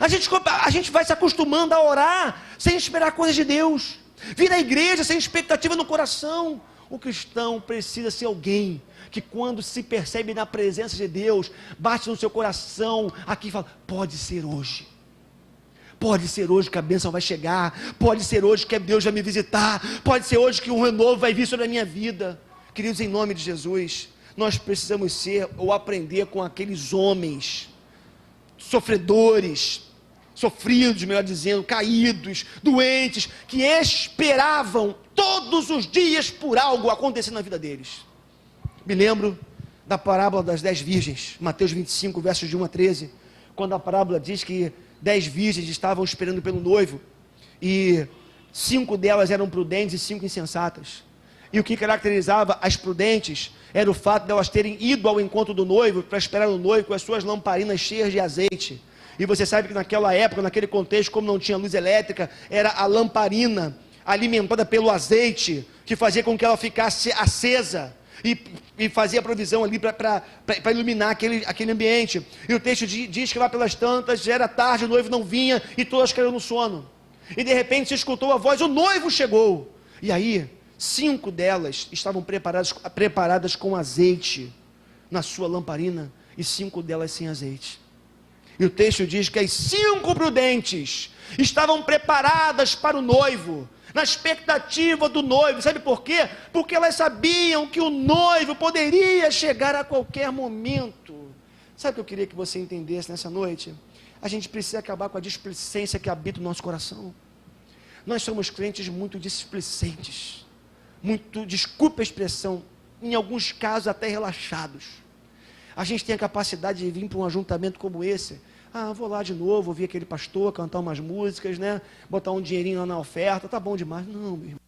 A gente vai se acostumando a orar sem esperar coisas de Deus, vir à igreja sem expectativa no coração. O cristão precisa ser alguém que, quando se percebe na presença de Deus, bate no seu coração aqui e fala, pode ser hoje que a bênção vai chegar, pode ser hoje que Deus vai me visitar, pode ser hoje que um renovo vai vir sobre a minha vida. Queridos, em nome de Jesus, nós precisamos ser ou aprender com aqueles homens sofridos, melhor dizendo, caídos, doentes, que esperavam todos os dias por algo acontecer na vida deles. Me lembro da parábola das 10 virgens, Mateus 25, versos de 1 a 13, quando a parábola diz que 10 virgens estavam esperando pelo noivo, e 5 delas eram prudentes e 5 insensatas. E o que caracterizava as prudentes era o fato de elas terem ido ao encontro do noivo para esperar o noivo com as suas lamparinas cheias de azeite. E você sabe que naquela época, naquele contexto, como não tinha luz elétrica, era a lamparina alimentada pelo azeite que fazia com que ela ficasse acesa e fazia provisão ali para iluminar aquele ambiente. E o texto diz que lá pelas tantas já era tarde, o noivo não vinha e todas caíram no sono. E de repente se escutou a voz, o noivo chegou. E aí 5 delas estavam preparadas com azeite na sua lamparina e 5 delas sem azeite. E o texto diz que as 5 prudentes estavam preparadas para o noivo, na expectativa do noivo. Sabe por quê? Porque elas sabiam que o noivo poderia chegar a qualquer momento. Sabe o que eu queria que você entendesse nessa noite? A gente precisa acabar com a displicência que habita o nosso coração. Nós somos crentes muito displicentes, muito, desculpa a expressão, em alguns casos até relaxados. A gente tem a capacidade de vir para um ajuntamento como esse. Vou lá de novo, ouvir aquele pastor, cantar umas músicas, né? Botar um dinheirinho lá na oferta, tá bom demais. Não, meu irmão.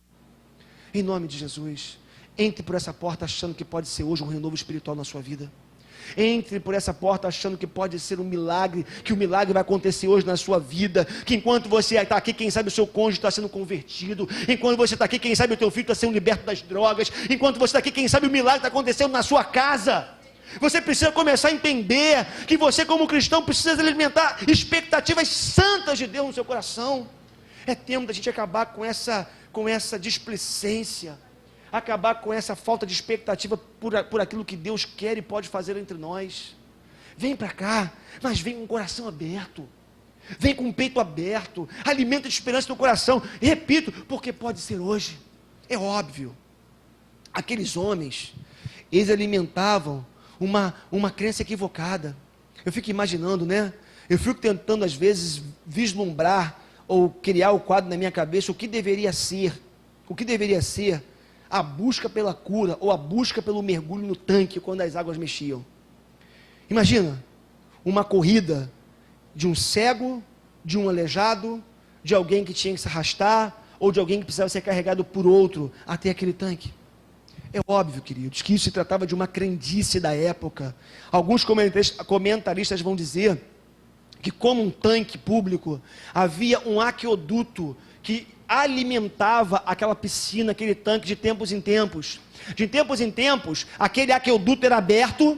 Em nome de Jesus, entre por essa porta achando que pode ser hoje um renovo espiritual na sua vida. Entre por essa porta achando que pode ser um milagre, que o milagre vai acontecer hoje na sua vida, que enquanto você está aqui, quem sabe o seu cônjuge está sendo convertido, enquanto você está aqui, quem sabe o teu filho está sendo liberto das drogas, enquanto você está aqui, quem sabe o milagre está acontecendo na sua casa. Você precisa começar a entender que você como cristão precisa alimentar expectativas santas de Deus no seu coração. É tempo da gente acabar com essa displicência, acabar com essa falta de expectativa por aquilo que Deus quer e pode fazer entre nós. Vem para cá, mas vem com o coração aberto, vem com o peito aberto, alimenta de esperança no coração. E repito, porque pode ser hoje. É óbvio, aqueles homens, eles alimentavam uma crença equivocada. Eu fico imaginando, né? Eu fico tentando às vezes vislumbrar ou criar o quadro na minha cabeça o que deveria ser a busca pela cura ou a busca pelo mergulho no tanque quando as águas mexiam. Imagina uma corrida de um cego, de um aleijado, de alguém que tinha que se arrastar ou de alguém que precisava ser carregado por outro até aquele tanque. É óbvio, queridos, que isso se tratava de uma crendice da época. Alguns comentaristas vão dizer que, como um tanque público, havia um aqueduto que alimentava aquela piscina, aquele tanque de tempos em tempos. De tempos em tempos, aquele aqueduto era aberto,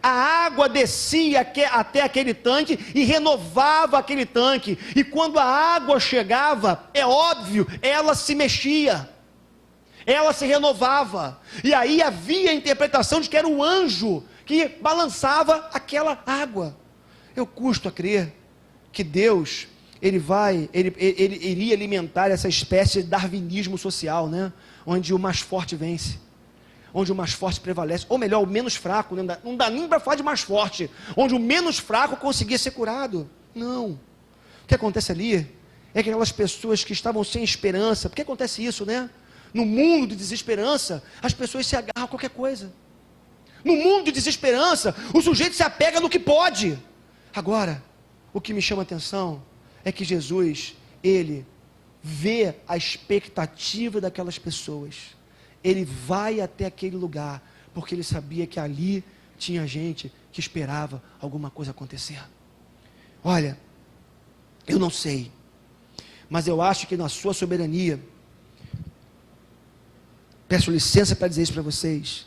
a água descia até aquele tanque e renovava aquele tanque. E quando a água chegava, é óbvio, ela se mexia, ela se renovava. E aí havia a interpretação de que era o anjo que balançava aquela água. Eu custo a crer que Deus, ele iria alimentar essa espécie de darwinismo social, né? Onde o mais forte vence, onde o mais forte prevalece, ou melhor, o menos fraco, né? Não dá nem para falar de mais forte, onde o menos fraco conseguia ser curado. Não, o que acontece ali é que aquelas pessoas que estavam sem esperança, porque acontece isso, né? No mundo de desesperança, as pessoas se agarram a qualquer coisa. No mundo de desesperança, o sujeito se apega no que pode. Agora, o que me chama a atenção é que Jesus, ele vê a expectativa daquelas pessoas. Ele vai até aquele lugar, porque ele sabia que ali tinha gente que esperava alguma coisa acontecer. Olha, eu não sei, mas eu acho que na sua soberania, peço licença para dizer isso para vocês,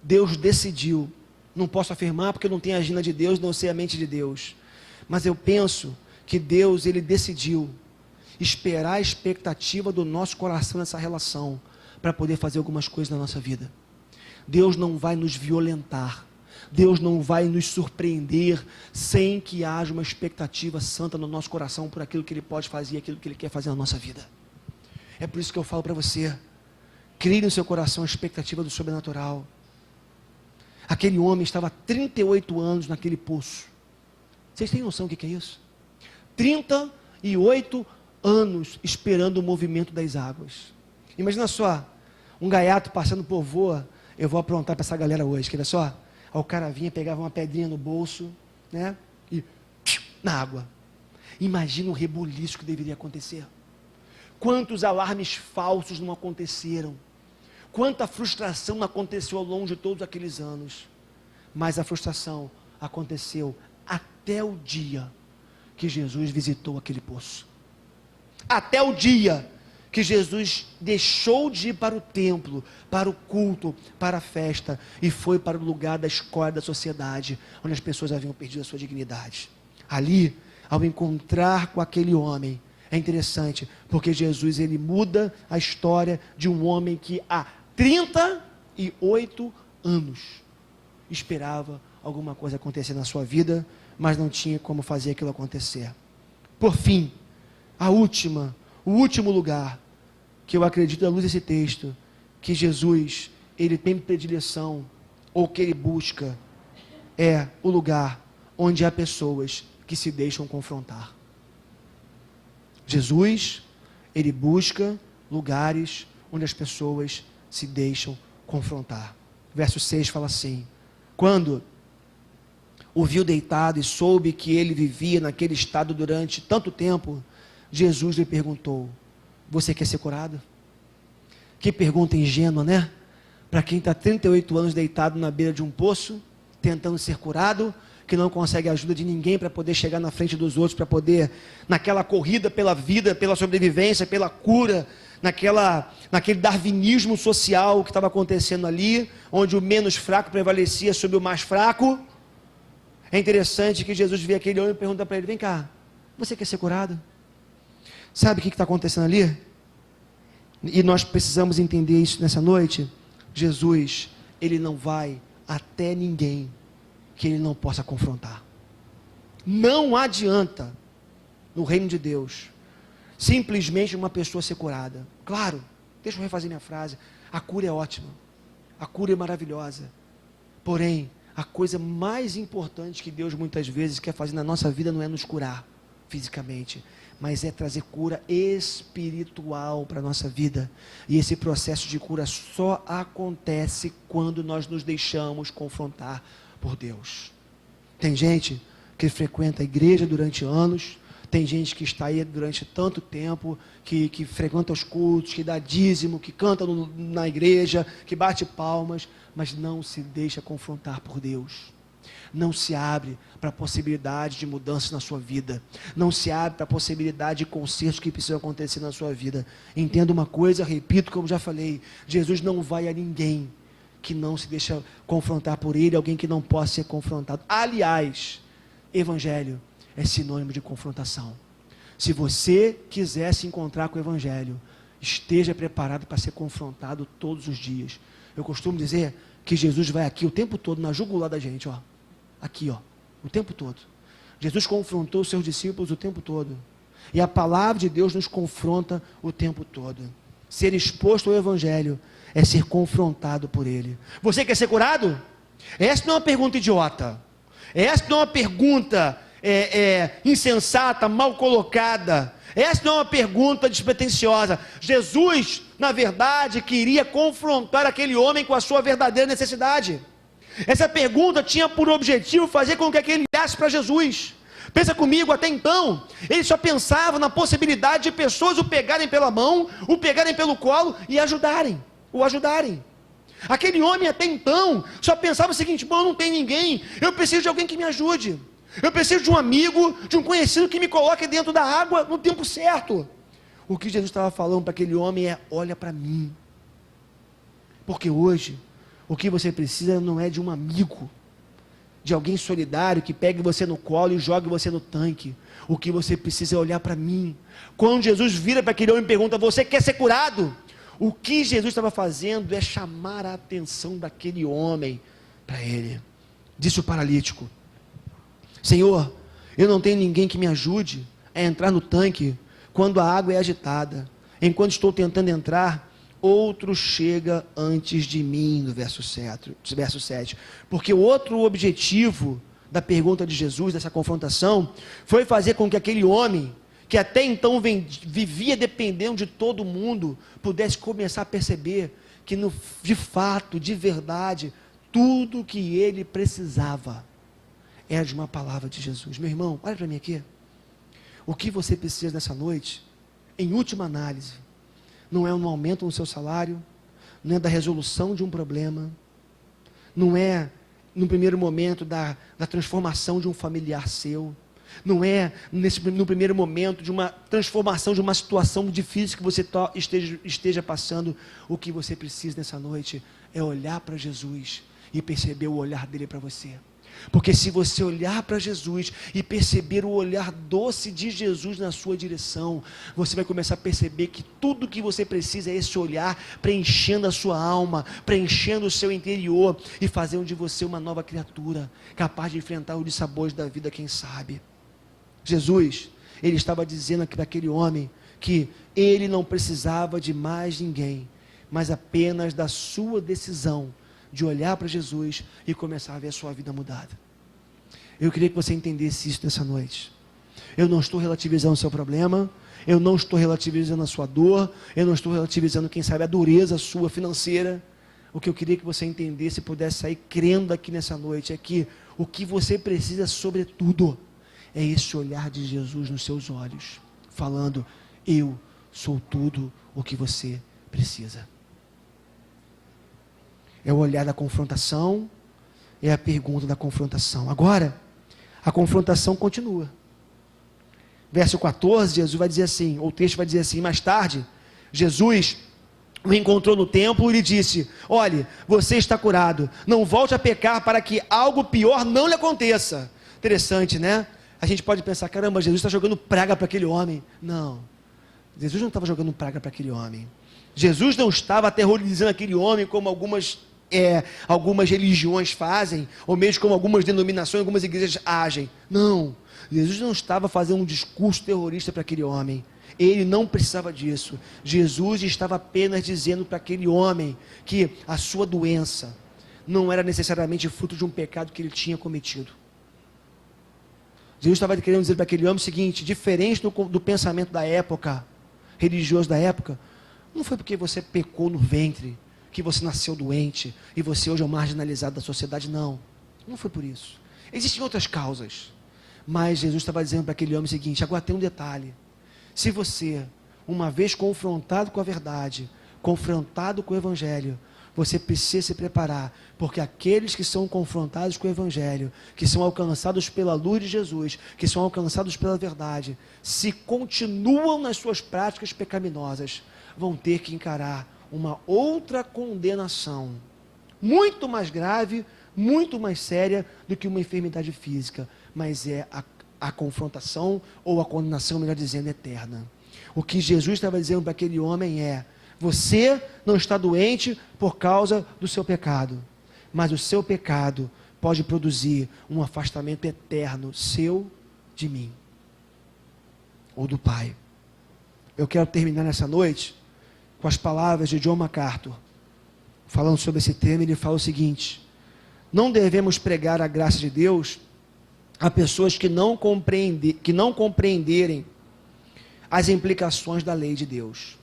Deus decidiu, não posso afirmar porque eu não tenho a agenda de Deus, não sei a mente de Deus, mas eu penso que Deus, ele decidiu esperar a expectativa do nosso coração nessa relação, para poder fazer algumas coisas na nossa vida. Deus não vai nos violentar, Deus não vai nos surpreender, sem que haja uma expectativa santa no nosso coração, por aquilo que Ele pode fazer, aquilo que Ele quer fazer na nossa vida. É por isso que eu falo para você, crie no seu coração a expectativa do sobrenatural. Aquele homem estava há 38 anos naquele poço. Vocês têm noção do que é isso? 38 anos esperando o movimento das águas. Imagina só, um gaiato passando por voa. Eu vou aprontar para essa galera hoje, quer ver só? Aí o cara vinha, pegava uma pedrinha no bolso, né? E na água. Imagina o rebuliço que deveria acontecer. Quantos alarmes falsos não aconteceram? Quanta frustração não aconteceu ao longo de todos aqueles anos? Mas a frustração aconteceu até o dia que Jesus visitou aquele poço. Até o dia que Jesus deixou de ir para o templo, para o culto, para a festa, e foi para o lugar da escória da sociedade, onde as pessoas haviam perdido a sua dignidade. Ali, ao encontrar com aquele homem, é interessante, porque Jesus, ele muda a história de um homem que há 38 anos esperava alguma coisa acontecer na sua vida, mas não tinha como fazer aquilo acontecer. Por fim, o último lugar que eu acredito à luz desse texto, que Jesus, ele tem predileção, ou que ele busca, é o lugar onde há pessoas que se deixam confrontar. Jesus, ele busca lugares onde as pessoas se deixam confrontar. Verso 6 fala assim: quando o viu deitado e soube que ele vivia naquele estado durante tanto tempo, Jesus lhe perguntou: você quer ser curado? Que pergunta ingênua, né? Para quem está 38 anos deitado na beira de um poço, tentando ser curado, que não consegue a ajuda de ninguém para poder chegar na frente dos outros, para poder, naquela corrida pela vida, pela sobrevivência, pela cura, naquele darwinismo social que estava acontecendo ali, onde o menos fraco prevalecia sobre o mais fraco. É interessante que Jesus vê aquele homem e pergunta para ele: vem cá, você quer ser curado? Sabe o que está acontecendo ali? E nós precisamos entender isso nessa noite. Jesus, ele não vai até ninguém que ele não possa confrontar. Não adianta, no reino de Deus, simplesmente uma pessoa ser curada. Claro, deixa eu refazer minha frase, a cura é ótima, a cura é maravilhosa, porém, a coisa mais importante que Deus muitas vezes quer fazer na nossa vida não é nos curar fisicamente, mas é trazer cura espiritual para a nossa vida. E esse processo de cura só acontece quando nós nos deixamos confrontar por Deus. Tem gente que frequenta a igreja durante anos, tem gente que está aí durante tanto tempo, que frequenta os cultos, que dá dízimo, que canta na igreja, que bate palmas, mas não se deixa confrontar por Deus. Não se abre para a possibilidade de mudança na sua vida. Não se abre para a possibilidade de consertos que precisam acontecer na sua vida. Entenda uma coisa, repito como já falei, Jesus não vai a ninguém que não se deixa confrontar por ele, alguém que não possa ser confrontado. Aliás, evangelho é sinônimo de confrontação. Se você quiser se encontrar com o evangelho, esteja preparado para ser confrontado todos os dias. Eu costumo dizer que Jesus vai aqui o tempo todo, na jugular da gente, ó. Aqui, ó, o tempo todo. Jesus confrontou os seus discípulos o tempo todo. E a palavra de Deus nos confronta o tempo todo. Ser exposto ao evangelho é ser confrontado por ele. Você quer ser curado? Essa não é uma pergunta idiota. Essa não é uma pergunta insensata, mal colocada. Essa não é uma pergunta despretensiosa. Jesus, na verdade, queria confrontar aquele homem com a sua verdadeira necessidade. Essa pergunta tinha por objetivo fazer com que aquele olhasse para Jesus. Pensa comigo, até então, ele só pensava na possibilidade de pessoas o pegarem pela mão, o pegarem pelo colo e o ajudarem. Aquele homem até então só pensava o seguinte: bom, não tem ninguém, eu preciso de alguém que me ajude. Eu preciso de um amigo, de um conhecido que me coloque dentro da água no tempo certo. O que Jesus estava falando para aquele homem é: olha para mim. Porque hoje, o que você precisa não é de um amigo, de alguém solidário que pegue você no colo e jogue você no tanque. O que você precisa é olhar para mim. Quando Jesus vira para aquele homem e pergunta: você quer ser curado? O que Jesus estava fazendo é chamar a atenção daquele homem para ele. Disse o paralítico: Senhor, eu não tenho ninguém que me ajude a entrar no tanque quando a água é agitada. Enquanto estou tentando entrar, outro chega antes de mim, no verso 7. Porque o outro objetivo da pergunta de Jesus, dessa confrontação, foi fazer com que aquele homem, que até então vivia dependendo de todo mundo, pudesse começar a perceber que de fato, de verdade, tudo que ele precisava era de uma palavra de Jesus. Meu irmão, olha para mim aqui. O que você precisa nessa noite, em última análise, não é um aumento no seu salário, não é da resolução de um problema, não é, no primeiro momento, da transformação de um familiar seu, não é no primeiro momento de uma transformação de uma situação difícil que você esteja passando. O que você precisa nessa noite é olhar para Jesus e perceber o olhar dele para você. Porque se você olhar para Jesus e perceber o olhar doce de Jesus na sua direção, você vai começar a perceber que tudo que você precisa é esse olhar preenchendo a sua alma, preenchendo o seu interior e fazendo de você uma nova criatura, capaz de enfrentar os dissabores da vida, quem sabe. Jesus, ele estava dizendo para aquele homem que ele não precisava de mais ninguém, mas apenas da sua decisão de olhar para Jesus e começar a ver a sua vida mudada. Eu queria que você entendesse isso nessa noite. Eu não estou relativizando o seu problema, eu não estou relativizando a sua dor, eu não estou relativizando, quem sabe, a dureza sua financeira. O que eu queria que você entendesse e pudesse sair crendo aqui nessa noite é que o que você precisa, sobretudo, é esse olhar de Jesus nos seus olhos, falando: eu sou tudo o que você precisa. É o olhar da confrontação, é a pergunta da confrontação. Agora, a confrontação continua. Verso 14, Jesus vai dizer assim, ou o texto vai dizer assim: mais tarde, Jesus o encontrou no templo e lhe disse: olhe, você está curado, não volte a pecar para que algo pior não lhe aconteça. Interessante, né? A gente pode pensar: caramba, Jesus está jogando praga para aquele homem. Não, Jesus não estava jogando praga para aquele homem. Jesus não estava aterrorizando aquele homem como algumas religiões fazem, ou mesmo como algumas denominações, algumas igrejas agem. Não, Jesus não estava fazendo um discurso terrorista para aquele homem. Ele não precisava disso. Jesus estava apenas dizendo para aquele homem que a sua doença não era necessariamente fruto de um pecado que ele tinha cometido. Jesus estava querendo dizer para aquele homem o seguinte: diferente do pensamento da época, religioso da época, não foi porque você pecou no ventre que você nasceu doente e você hoje é o marginalizado da sociedade. Não foi por isso. Existem outras causas, mas Jesus estava dizendo para aquele homem o seguinte: agora tem um detalhe: se você, uma vez confrontado com a verdade, confrontado com o Evangelho, você precisa se preparar, porque aqueles que são confrontados com o Evangelho, que são alcançados pela luz de Jesus, que são alcançados pela verdade, se continuam nas suas práticas pecaminosas, vão ter que encarar uma outra condenação, muito mais grave, muito mais séria do que uma enfermidade física, mas é a confrontação, ou a condenação, melhor dizendo, eterna. O que Jesus estava dizendo para aquele homem é: você não está doente por causa do seu pecado, mas o seu pecado pode produzir um afastamento eterno seu de mim, ou do Pai. Eu quero terminar nessa noite com as palavras de John MacArthur, falando sobre esse tema. Ele fala o seguinte: não devemos pregar a graça de Deus a pessoas que não compreenderem as implicações da lei de Deus.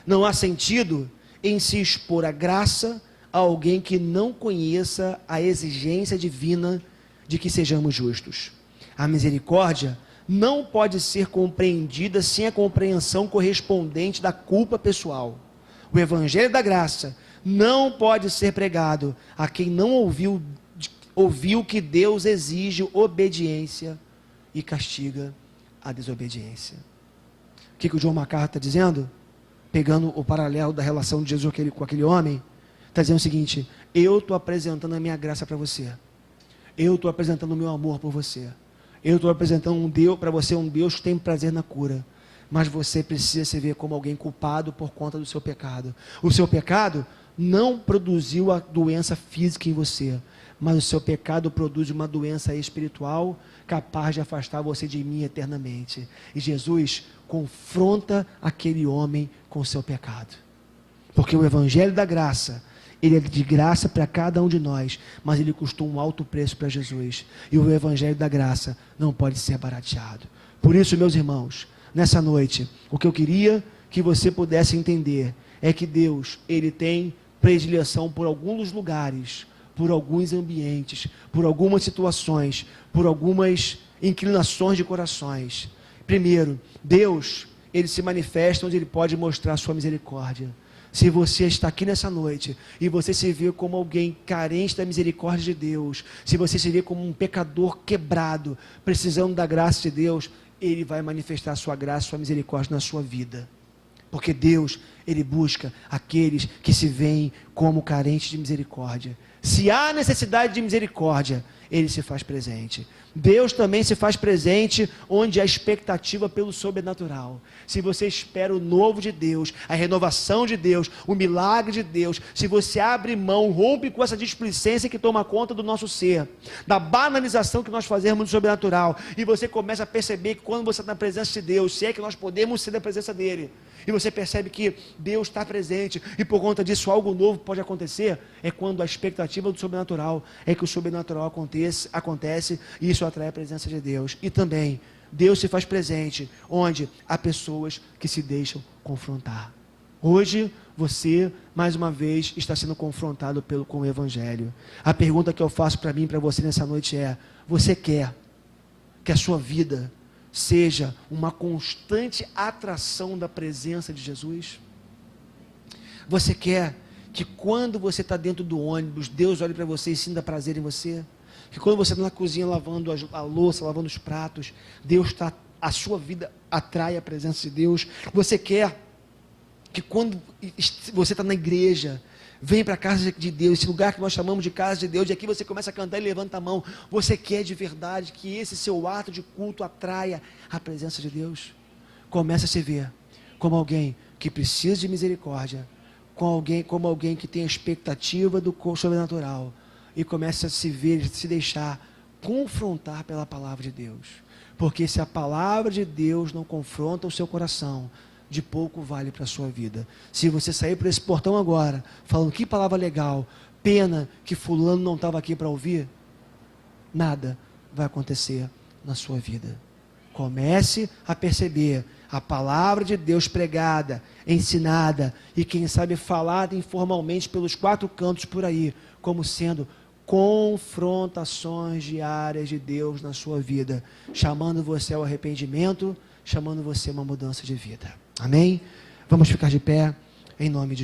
Não há sentido em se expor a graça a alguém que não conheça a exigência divina de que sejamos justos. A misericórdia não pode ser compreendida sem a compreensão correspondente da culpa pessoal. O Evangelho da Graça não pode ser pregado a quem não ouviu que Deus exige obediência e castiga a desobediência. O que o John MacArthur está dizendo? Pegando o paralelo da relação de Jesus com aquele homem, está dizendo o seguinte: eu estou apresentando a minha graça para você, eu estou apresentando o meu amor por você, eu estou apresentando para você um Deus que tem prazer na cura, mas você precisa se ver como alguém culpado por conta do seu pecado. O seu pecado não produziu a doença física em você, mas o seu pecado produz uma doença espiritual capaz de afastar você de mim eternamente. E Jesus confronta aquele homem com o seu pecado, porque o Evangelho da Graça, ele é de graça para cada um de nós, mas ele custou um alto preço para Jesus, e o Evangelho da Graça não pode ser barateado. Por isso, meus irmãos, nessa noite, o que eu queria que você pudesse entender é que Deus, ele tem predileção por alguns lugares, por alguns ambientes, por algumas situações, por algumas inclinações de corações. Primeiro, Deus, ele se manifesta onde ele pode mostrar a sua misericórdia. Se você está aqui nessa noite e você se vê como alguém carente da misericórdia de Deus, se você se vê como um pecador quebrado, precisando da graça de Deus, ele vai manifestar a sua graça, a sua misericórdia na sua vida. Porque Deus, ele busca aqueles que se veem como carentes de misericórdia. Se há necessidade de misericórdia, Ele se faz presente. Deus também se faz presente onde há expectativa pelo sobrenatural. Se você espera o novo de Deus, a renovação de Deus, o milagre de Deus, se você abre mão, rompe com essa displicência que toma conta do nosso ser, da banalização que nós fazemos do sobrenatural, e você começa a perceber que quando você está na presença de Deus, se é que nós podemos ser da presença dEle, e você percebe que Deus está presente, e por conta disso algo novo pode acontecer, é quando a expectativa do sobrenatural é que o sobrenatural acontece, e isso atrai a presença de Deus. E também, Deus se faz presente onde há pessoas que se deixam confrontar. Hoje, você, mais uma vez, está sendo confrontado com o Evangelho. A pergunta que eu faço para mim e para você nessa noite é: você quer que a sua vida seja uma constante atração da presença de Jesus? Você quer que quando você está dentro do ônibus, Deus olhe para você e sinta prazer em você? Que quando você está na cozinha lavando a louça, lavando os pratos, a sua vida atrai a presença de Deus? Você quer que quando você está na igreja, vem para a casa de Deus, esse lugar que nós chamamos de casa de Deus, e aqui você começa a cantar e levanta a mão, você quer de verdade que esse seu ato de culto atraia a presença de Deus? Começa a se ver como alguém que precisa de misericórdia, como alguém que tem a expectativa do sobrenatural, e começa a se ver, se deixar confrontar pela palavra de Deus, porque se a palavra de Deus não confronta o seu coração, de pouco vale para a sua vida. Se você sair por esse portão agora, falando que palavra legal, pena que fulano não estava aqui para ouvir, nada vai acontecer na sua vida. Comece a perceber a palavra de Deus pregada, ensinada, e quem sabe falada informalmente pelos 4 cantos por aí, como sendo confrontações diárias de Deus na sua vida, chamando você ao arrependimento, chamando você a uma mudança de vida. Amém? Vamos ficar de pé, em nome de